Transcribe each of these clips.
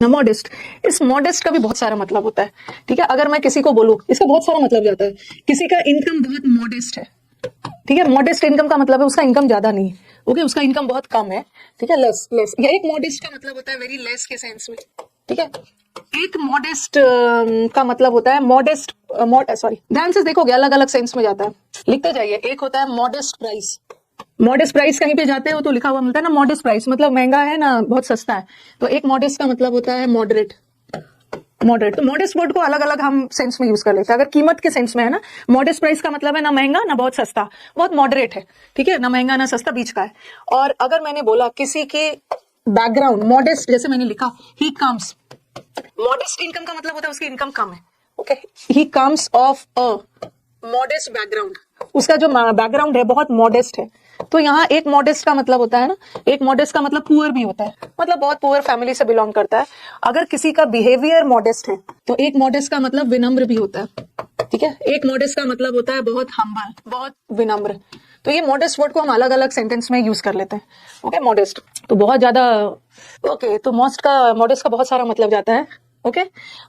ना मॉडेस्ट। इस मॉडेस्ट का भी बहुत सारा मतलब होता है, ठीक है। अगर मैं किसी को बोलूं, इसका बहुत सारा मतलब जाता है। किसी का इनकम बहुत मॉडेस्ट है, ठीक है। मॉडेस्ट इनकम का मतलब है उसका इनकम ज्यादा नहीं है, ओके, उसका इनकम बहुत कम है, ठीक है, लेस लेस। या एक मॉडेस्ट का मतलब होता है वेरी लेस के सेंस में, ठीक है। एक मॉडेस्ट का मतलब होता है मॉडेस्ट, सॉरी, ध्यान से देखोगे अलग अलग सेंस में जाता है, लिखते जाइए। एक होता है मॉडेस्ट प्राइस। मॉडेस्ट प्राइस कहीं पे जाते हो तो लिखा हुआ मिलता है ना मॉडेस्ट प्राइस, मतलब महंगा है ना, बहुत सस्ता है। तो एक मॉडेस्ट का मतलब होता है मॉडरेट। मॉडरेट, तो मॉडेस्ट वर्ड को अलग अलग हम सेंस में यूज कर लेते हैं। अगर कीमत के सेंस में है ना, मॉडेस्ट प्राइस का मतलब है ना महंगा ना बहुत सस्ता, बहुत मॉडरेट है, ठीक है, ना महंगा ना सस्ता, बीच का है। और अगर मैंने बोला किसी के बैकग्राउंड मॉडेस्ट, जैसे मैंने लिखा ही कम्स, मॉडेस्ट इनकम का मतलब होता है उसकी इनकम कम है, okay. He comes of a modest background, उसका जो बैकग्राउंड है बहुत मॉडेस्ट है। तो यहाँ एक मॉडेस्ट का मतलब होता है ना, एक मॉडेस्ट का मतलब पुअर भी होता है, मतलब बहुत पुअर फैमिली से बिलोंग करता है। अगर किसी का बिहेवियर मॉडेस्ट है तो एक मॉडेस्ट का मतलब विनम्र भी होता है, ठीक है। एक मॉडेस्ट का मतलब होता है बहुत हम्बल, बहुत विनम्र। तो ये मॉडेस्ट वर्ड को हम अलग अलग सेंटेंस में यूज कर लेते हैं, ओके। मॉडेस्ट तो बहुत ज्यादा, ओके, तो मॉडेस्ट का बहुत सारा मतलब जाता है, ओके।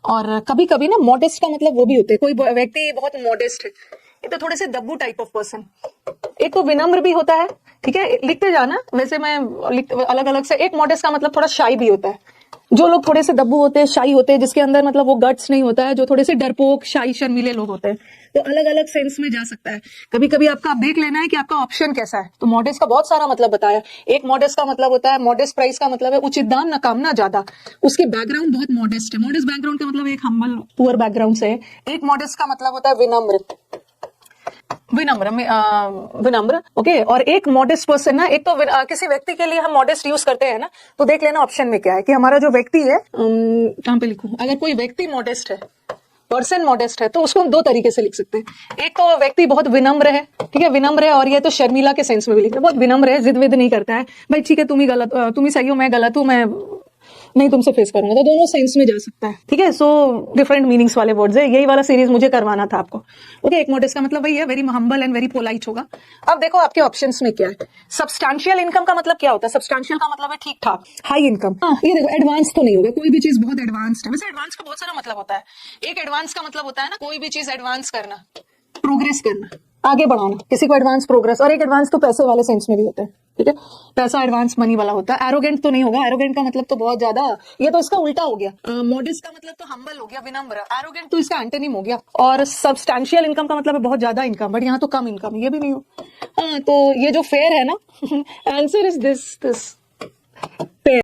और कभी कभी ना मॉडेस्ट का मतलब वो भी होते हैं, कोई व्यक्ति बहुत मॉडेस्ट है, ये तो थोड़े से दब्बू टाइप ऑफ पर्सन। एक तो विनम्र भी होता है, ठीक है, लिखते जाना, वैसे मैं अलग अलग से। एक मॉडेस्ट का मतलब थोड़ा शाई भी होता है, जो लोग थोड़े से दब्बू होते हैं, शाई होते हैं, जिसके अंदर मतलब वो गट्स नहीं होता है, जो थोड़े से डरपोक शाई शर्मीले लोग होते हैं, तो अलग अलग सेंस में जा सकता है। कभी कभी आपका देख लेना है कि आपका ऑप्शन कैसा है। तो मॉडेस्ट का बहुत सारा मतलब बताया। एक मॉडेस्ट का मतलब होता है, मॉडेस्ट प्राइस का मतलब है उचित दाम, ना कम ना ज्यादा, उसके बैकग्राउंड बहुत मॉडेस्ट है। मॉडेस्ट बैकग्राउंड का मतलब एक हम्बल पुअर बैकग्राउंड से है। एक मॉडेस्ट का मतलब होता है विनम्र, विनम्र विनम्र, ओके। और एक मॉडेस्ट पर्सन ना, एक तो किसी व्यक्ति के लिए हम मॉडेस्ट यूज करते हैं ना, तो देख लेना ऑप्शन में क्या है कि हमारा जो व्यक्ति है, कहां पे लिखूं, अगर कोई व्यक्ति मॉडेस्ट है, पर्सन मॉडेस्ट है, तो उसको हम दो तरीके से लिख सकते हैं। एक तो व्यक्ति बहुत विनम्र है, ठीक है, विनम्र है, और ये तो शर्मिला के सेंस में भी लिखते हैं, बहुत विनम्र है, जिद विद नहीं करता है, भाई ठीक है तुम ही गलत, तुम ही सही हो, मैं गलत हूं, मैं नहीं तुमसे फेस करूंगा, तो दोनों सेंस में जा सकता है, ठीक है। सो डिफरेंट मीनिंग्स वाले वर्ड्स है, यही वाला सीरीज मुझे करवाना था आपको, ओके। एक मॉडेस्ट का मतलब वही है, very humble and very polite होगा। अब देखो आपके ऑप्शंस में क्या है। सब्सटैंशियल इनकम का मतलब क्या होता है? सब्सटैंशियल का मतलब है ठीक ठाक, हाई इनकम। ये देखो एडवांस तो नहीं होगा, कोई भी चीज बहुत एडवांस्ड है। वैसे एडवांस का बहुत सारा मतलब होता है। एक एडवांस का मतलब होता है ना, कोई भी चीज एडवांस करना, प्रोग्रेस करना, आगे बढ़ाना, किसी को एडवांस प्रोग्रेस। और एक एडवांस तो पैसे वाले सेंस में भी होता है, ठीक है, पैसा एडवांस मनी वाला होता है। एरोगेंट तो नहीं होगा, एरोगेंट का मतलब तो बहुत ज्यादा, ये तो इसका उल्टा हो गया। मॉडेस्ट का मतलब तो हम्बल हो गया, विनम्र। एरोगेंट तो इसका एंटोनिम हो गया। और सब्सटैंशियल इनकम का मतलब है बहुत ज्यादा इनकम, बट यहाँ तो कम इनकम, ये भी नहीं हो। हाँ, तो ये जो फेयर है ना, आंसर इज दिस फेयर।